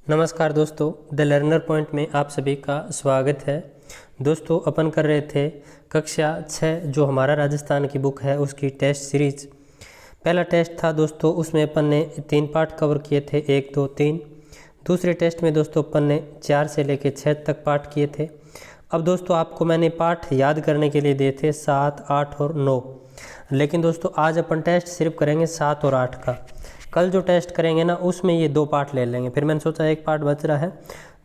नमस्कार दोस्तों, the learner point में आप सभी का स्वागत है। दोस्तों, अपन कर रहे थे कक्षा 6 जो हमारा राजस्थान की बुक है उसकी टेस्ट सीरीज। पहला टेस्ट था दोस्तों, उसमें अपन ने 3 पार्ट कवर किए थे, 1, 2, 3। दूसरे टेस्ट में दोस्तों अपन ने 4 से लेकर 6 तक पार्ट किए थे। अब दोस्तों आपको मैंने पार्ट याद करने के लिए दिए थे 7, 8 और 9, लेकिन दोस्तों आज अपन टेस्ट सिर्फ करेंगे 7 और 8 का। कल जो टेस्ट करेंगे ना उसमें ये 2 पार्ट ले लेंगे, फिर मैंने सोचा एक पार्ट बच रहा है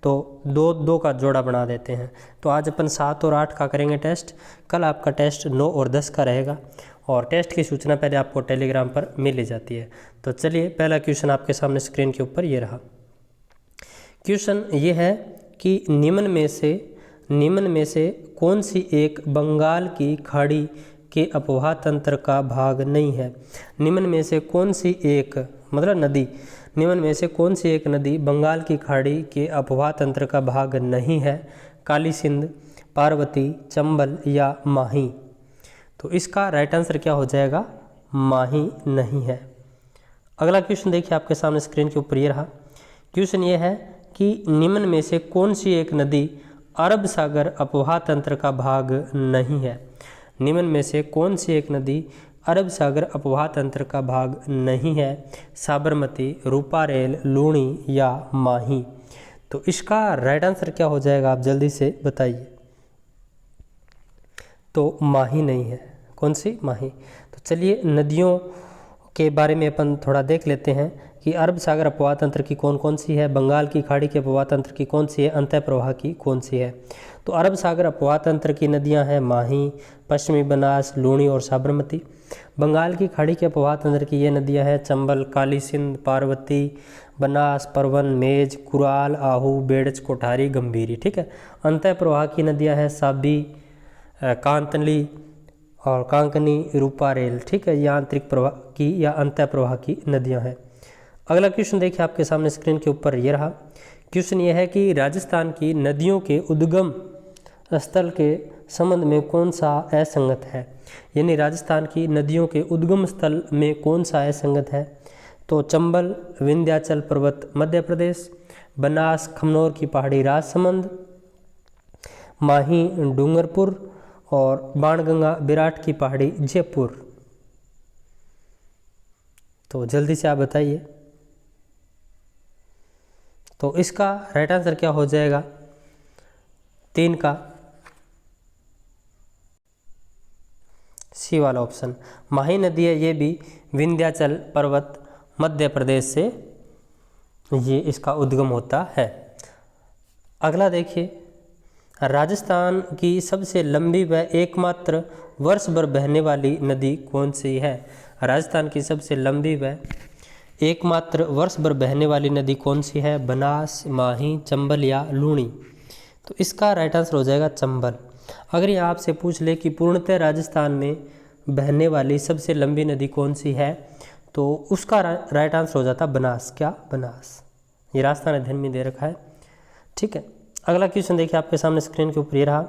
तो दो का जोड़ा बना देते हैं। तो आज अपन 7 और 8 का करेंगे टेस्ट। कल आपका टेस्ट 9 और 10 का रहेगा और टेस्ट की सूचना पहले आपको टेलीग्राम पर मिल ही जाती है। तो चलिए, पहला क्वेश्चन आपके सामने स्क्रीन के ऊपर ये रहा। क्वेश्चन ये है कि निम्न में से कौन सी एक बंगाल की खाड़ी के अपवाह तंत्र का भाग नहीं है। निम्न में से कौन सी एक नदी, निम्न में से कौन सी एक नदी बंगाल की खाड़ी के अपवाह तंत्र का भाग नहीं है। काली सिंध, पार्वती, चंबल या माही। तो इसका राइट आंसर क्या हो जाएगा? माही नहीं है। अगला क्वेश्चन देखिए आपके सामने स्क्रीन के ऊपर ये रहा। क्वेश्चन ये है कि निम्न में से कौन सी एक नदी अरब सागर अपवाह तंत्र का भाग नहीं है। निम्न में से कौन सी एक नदी अरब सागर अपवाह तंत्र का भाग नहीं है। साबरमती, रूपारेल, लूणी या माही। तो इसका राइट आंसर क्या हो जाएगा, आप जल्दी से बताइए। तो माही नहीं है। कौन सी? माही। तो चलिए नदियों के बारे में अपन थोड़ा देख लेते हैं कि अरब सागर अपवाह तंत्र की कौन कौन सी है, बंगाल की खाड़ी के अपवाह तंत्र की कौन सी है, अंतः प्रवाह की कौन सी है। तो अरब सागर अपवाह तंत्र की नदियां हैं माही, पश्चिमी बनास, लूणी और साबरमती। बंगाल की खाड़ी के अपवाह तंत्र की ये नदियां हैं चंबल, काली सिंध, पार्वती, बनास, परवन, मेज, कुराल, आहू, बेड़च, कोठारी, गंभीरी। ठीक है। अंतः प्रवाह की नदियां हैं साबी, कांतली और कांकनी, रूपारेल। ठीक है, ये आंतरिक प्रवाह की या अंतः प्रवाह की नदियां हैं। अगला क्वेश्चन देखिए आपके सामने स्क्रीन के ऊपर ये रहा। क्वेश्चन ये है कि राजस्थान की नदियों के उद्गम स्थल के संबंध में कौन सा असंगत है। यानी राजस्थान की नदियों के उद्गम स्थल में कौन सा असंगत है। तो चंबल, विंध्याचल पर्वत, मध्य प्रदेश, बनास, खमनोर की पहाड़ी, राजसमंद, माही, डूंगरपुर और बाणगंगा, विराट की पहाड़ी, जयपुर। तो जल्दी से आप बताइए। तो इसका राइट आंसर क्या हो जाएगा? 3 का सी वाला ऑप्शन। माही नदी है, ये भी विंध्याचल पर्वत मध्य प्रदेश से ये इसका उद्गम होता है। अगला देखिए, राजस्थान की सबसे लंबी व एकमात्र वर्ष भर बहने वाली नदी कौन सी है। राजस्थान की सबसे लंबी व एकमात्र वर्ष भर बहने वाली नदी कौन सी है। बनास, माही, चंबल या लूणी। तो इसका राइट आंसर हो जाएगा चंबल। अगर ये आपसे पूछ ले कि पूर्णतः राजस्थान में बहने वाली सबसे लंबी नदी कौन सी है, तो उसका राइट आंसर हो जाता बनास। क्या? बनास। ये राजस्थान अध्ययन में दे रखा है। ठीक है। अगला क्वेश्चन देखिए आपके सामने स्क्रीन के ऊपर ये रहा।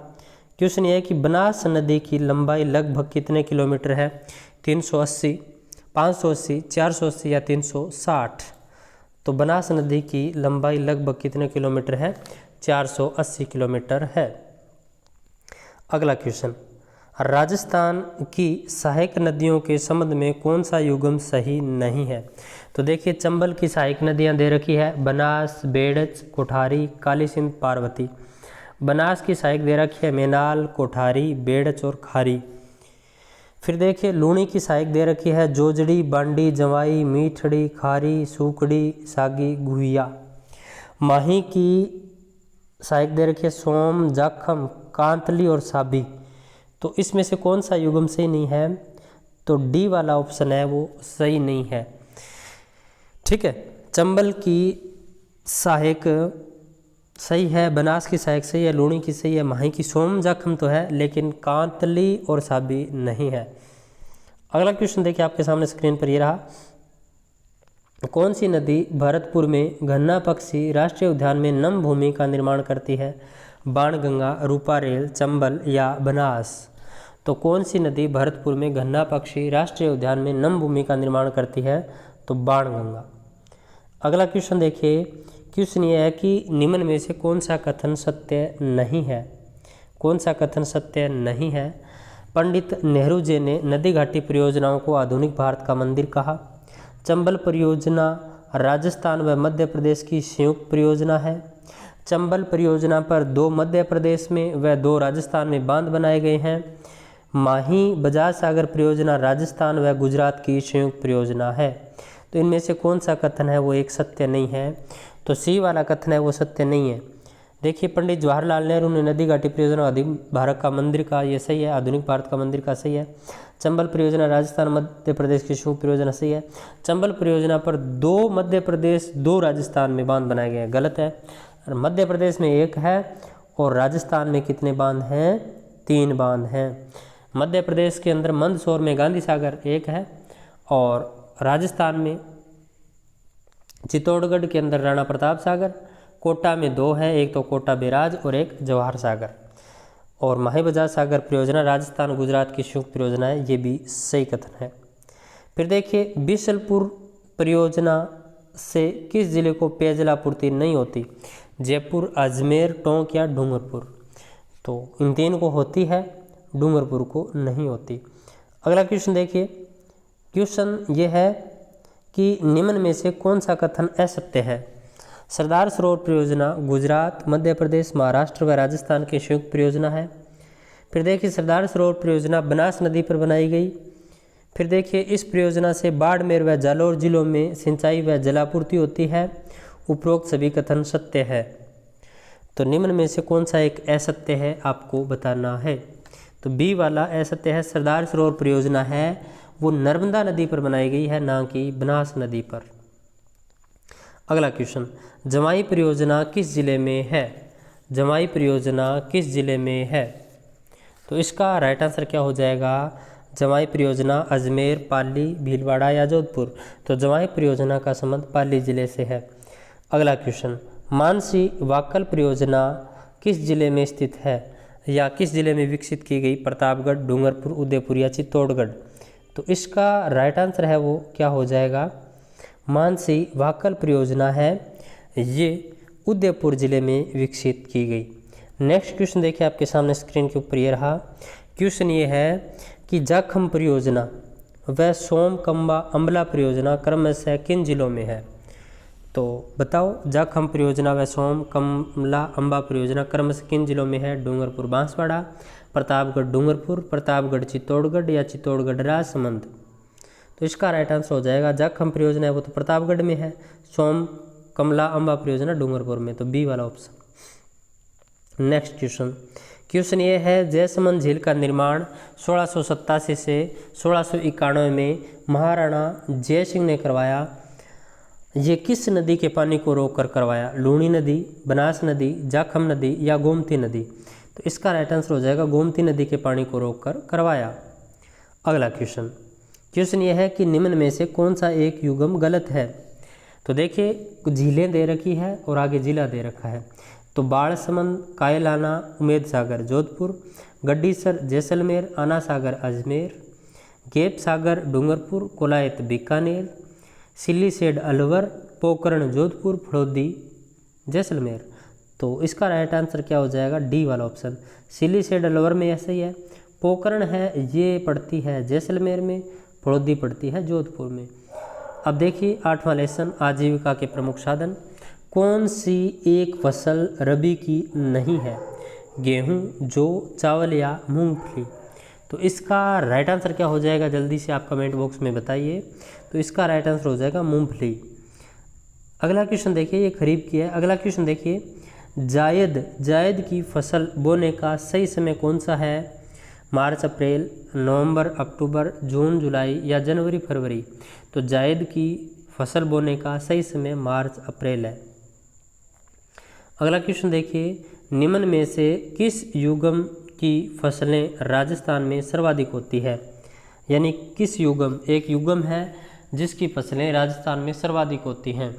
क्वेश्चन ये है कि बनास नदी की लंबाई लगभग कितने किलोमीटर है। 380, 580, 480 या 360। तो बनास नदी की लंबाई लगभग कितने किलोमीटर है? 480 किलोमीटर है। अगला क्वेश्चन, राजस्थान की सहायक नदियों के संबंध में कौन सा युग्म सही नहीं है। तो देखिए चंबल की सहायक नदियां दे रखी है बनास, बेड़च, कोठारी, काली सिंध, पार्वती। बनास की सहायक दे रखी है मेनाल, कोठारी, बेड़च और खारी। फिर देखिए लूणी की सहायक दे रखी है जोजड़ी, बांडी, जवाई, मीठड़ी, खारी, सूकड़ी, सागी, गुहिया। माही की सहायक दे रखी है सोम, जाखम, कांतली और साबी। तो इसमें से कौन सा युग्म सही नहीं है? तो डी वाला ऑप्शन है वो सही नहीं है। ठीक है। चंबल की सहायक सही है, बनास की सहायक सही है, लूणी की सही है, माही की सोम, जाखम तो है लेकिन कांतली और साबी नहीं है। अगला क्वेश्चन देखिए आपके सामने स्क्रीन पर ये रहा। कौन सी नदी भरतपुर में घन्ना पक्षी राष्ट्रीय उद्यान में नम भूमि का निर्माण करती है। बाणगंगा, रूपारेल, चंबल या बनास। तो कौन सी नदी भरतपुर में घन्ना पक्षी राष्ट्रीय उद्यान में नम भूमि का निर्माण करती है। तो बाणगंगा। अगला क्वेश्चन देखिए क्वेश्चन ये है कि निम्न में से कौन सा कथन सत्य नहीं है। कौन सा कथन सत्य नहीं है। पंडित नेहरू जी ने नदी घाटी परियोजनाओं को आधुनिक भारत का मंदिर कहा। चंबल परियोजना राजस्थान व मध्य प्रदेश की संयुक्त परियोजना है। चंबल परियोजना पर 2 मध्य प्रदेश में व 2 राजस्थान में बांध बनाए गए हैं। माही बजाज सागर परियोजना राजस्थान व गुजरात की संयुक्त परियोजना है। तो इनमें से कौन सा कथन है वो एक सत्य नहीं है। तो सी वाला कथन है वो सत्य नहीं है। देखिए, पंडित जवाहरलाल नेहरू ने नदी घाटी परियोजना आधुनिक भारत का मंदिर का, ये सही है। आधुनिक भारत का मंदिर का सही है। चंबल परियोजना राजस्थान मध्य प्रदेश की संयुक्त परियोजना सही है। चंबल परियोजना पर 2 मध्य प्रदेश 2 राजस्थान में बांध बनाए गए हैं, गलत है। मध्य प्रदेश में 1 है और राजस्थान में कितने बांध हैं? 3 बांध हैं। मध्य प्रदेश के अंदर मंदसौर में गांधी सागर 1 है और राजस्थान में चित्तौड़गढ़ के अंदर राणा प्रताप सागर, कोटा में 2 है, एक तो कोटा बैराज और एक जवाहर सागर। और माही बजाज सागर परियोजना राजस्थान गुजरात की संयुक्त परियोजना है, ये भी सही कथन है। फिर देखिए, बिशलपुर परियोजना से किस जिले को पेयजल आपूर्ति नहीं होती? जयपुर, अजमेर, टोंक या डूंगरपुर। तो इन 3 को होती है, डूंगरपुर को नहीं होती। अगला क्वेश्चन देखिए, क्वेश्चन ये है कि निम्न में से कौन सा कथन असत्य है? सरदार सरोवर परियोजना गुजरात, मध्य प्रदेश, महाराष्ट्र व राजस्थान की संयुक्त परियोजना है। फिर देखिए, सरदार सरोवर परियोजना बनास नदी पर बनाई गई। फिर देखिए, इस परियोजना से बाड़मेर व जालौर जिलों में सिंचाई व जलापूर्ति होती है। उपरोक्त सभी कथन सत्य है। तो निम्न में से कौन सा एक असत्य है आपको बताना है। तो बी वाला असत्य है। सरदार सरोवर परियोजना है वो नर्मदा नदी पर बनाई गई है, ना कि बनास नदी पर। अगला क्वेश्चन, जमाई परियोजना किस जिले में है? जमाई परियोजना किस जिले में है? तो इसका राइट आंसर क्या हो जाएगा? जमाई परियोजना अजमेर, पाली, भीलवाड़ा या जोधपुर। तो जमाई परियोजना का संबंध पाली जिले से है। अगला क्वेश्चन, मानसी वाक्कल परियोजना किस जिले में स्थित है या किस जिले में विकसित की गई? प्रतापगढ़, डूंगरपुर, उदयपुर या चित्तौड़गढ़। तो इसका राइट आंसर है वो क्या हो जाएगा? मानसी वाक्कल परियोजना है ये उदयपुर जिले में विकसित की गई। नेक्स्ट क्वेश्चन देखिए आपके सामने स्क्रीन के ऊपर ये रहा। क्वेश्चन ये है कि जाखम परियोजना व सोमकंबा अम्बला परियोजना क्रमशः किन जिलों में है? तो बताओ, जाखम परियोजना व सोमकंबला अम्बा परियोजना क्रमशः किन जिलों में है? डूंगरपुर बांसवाड़ा, प्रतापगढ़ डूंगरपुर, प्रतापगढ़ चित्तौड़गढ़ या चित्तौड़गढ़ राजसमंद। तो इसका राइट आंसर हो जाएगा जाखम परियोजना है वो तो प्रतापगढ़ में है, सोम कमला अम्बा परियोजना डूंगरपुर में। तो बी वाला ऑप्शन। नेक्स्ट क्वेश्चन ये है, जयसमंद झील का निर्माण 1687 से 1691 में महाराणा जय सिंह ने करवाया। ये किस नदी के पानी को रोककर करवाया? लूणी नदी, बनास नदी, जाखम नदी या गोमती नदी। तो इसका राइट आंसर हो जाएगा गोमती नदी के पानी को रोककर करवाया। अगला क्वेश्चन ये है कि निम्न में से कौन सा एक युग्म गलत है? तो देखिए, झीलें दे रखी है और आगे जिला दे रखा है। तो बाड़समंद, कायलाना, उमेद सागर जोधपुर, गड्डीसर जैसलमेर, आना सागर अजमेर, गेप सागर डूंगरपुर, कोलायत बीकानेर, सिल्लीसेड अलवर, पोकरण जोधपुर, फड़ौदी जैसलमेर। तो इसका राइट आंसर क्या हो जाएगा? डी वाला ऑप्शन। सिल्लीसेड अलवर में ऐसा ही है, पोकरण है ये पड़ती है जैसलमेर में, फड़ौदी पड़ती है जोधपुर में। अब देखिए 8वां लेसन, आजीविका के प्रमुख साधन। कौन सी एक फसल रबी की नहीं है? गेहूं, जौ, चावल या मूंगफली। तो इसका राइट आंसर क्या हो जाएगा? जल्दी से आप कमेंट बॉक्स में बताइए। तो इसका राइट आंसर हो जाएगा मूंगफली। अगला क्वेश्चन देखिए, ये खरीफ की है। अगला क्वेश्चन देखिए, जायद की फसल बोने का सही समय कौन सा है? मार्च अप्रैल, नवंबर अक्टूबर, जून जुलाई या जनवरी फरवरी। तो जायद की फसल बोने का सही समय मार्च अप्रैल है। अगला क्वेश्चन देखिए, निम्न में से किस युग्म की फसलें राजस्थान में सर्वाधिक होती है? यानी किस युग्म, एक युग्म है जिसकी फसलें राजस्थान में सर्वाधिक होती हैं।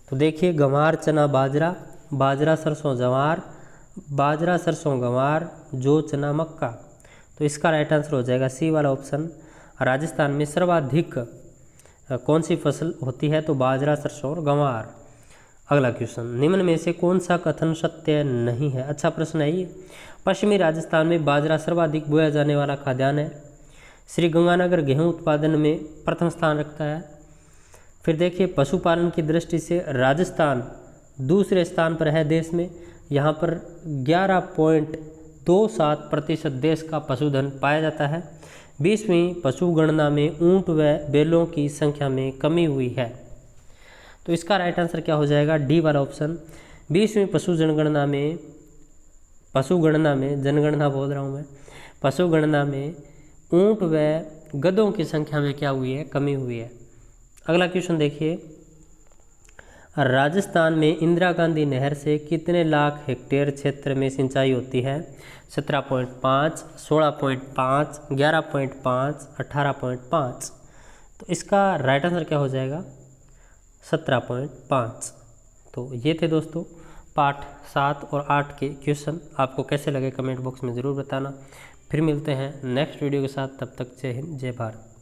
तो देखिए, गंवार चना बाजरा, बाजरा सरसों जवार, बाजरा सरसों गंवार, जौ चना मक्का। तो इसका राइट आंसर हो जाएगा सी वाला ऑप्शन। राजस्थान में सर्वाधिक कौन सी फसल होती है? तो बाजरा सरसों और गंवार। अगला क्वेश्चन, निम्न में से कौन सा कथन सत्य नहीं है? अच्छा प्रश्न है ये। पश्चिमी राजस्थान में बाजरा सर्वाधिक बोया जाने वाला खाद्यान्न है। श्री गंगानगर गेहूं उत्पादन में प्रथम स्थान रखता है। फिर देखिए, पशुपालन की दृष्टि से राजस्थान दूसरे स्थान पर है देश में। यहाँ पर 11.27% देश का पशुधन पाया जाता है। 20वीं पशु गणना में ऊंट व बैलों की संख्या में कमी हुई है। तो इसका राइट आंसर क्या हो जाएगा? डी वाला ऑप्शन। 20वीं पशु जनगणना में ऊंट व गधों की संख्या में क्या हुई है? कमी हुई है। अगला क्वेश्चन देखिए, राजस्थान में इंदिरा गांधी नहर से कितने लाख हेक्टेयर क्षेत्र में सिंचाई होती है? 17.5, 16.5, 11.5, 18.5। तो इसका राइट आंसर क्या हो जाएगा? 17.5। तो ये थे दोस्तों पार्ट 7 और 8 के क्वेश्चन। आपको कैसे लगे कमेंट बॉक्स में ज़रूर बताना। फिर मिलते हैं नेक्स्ट वीडियो के साथ, तब तक जय हिंद जय भारत।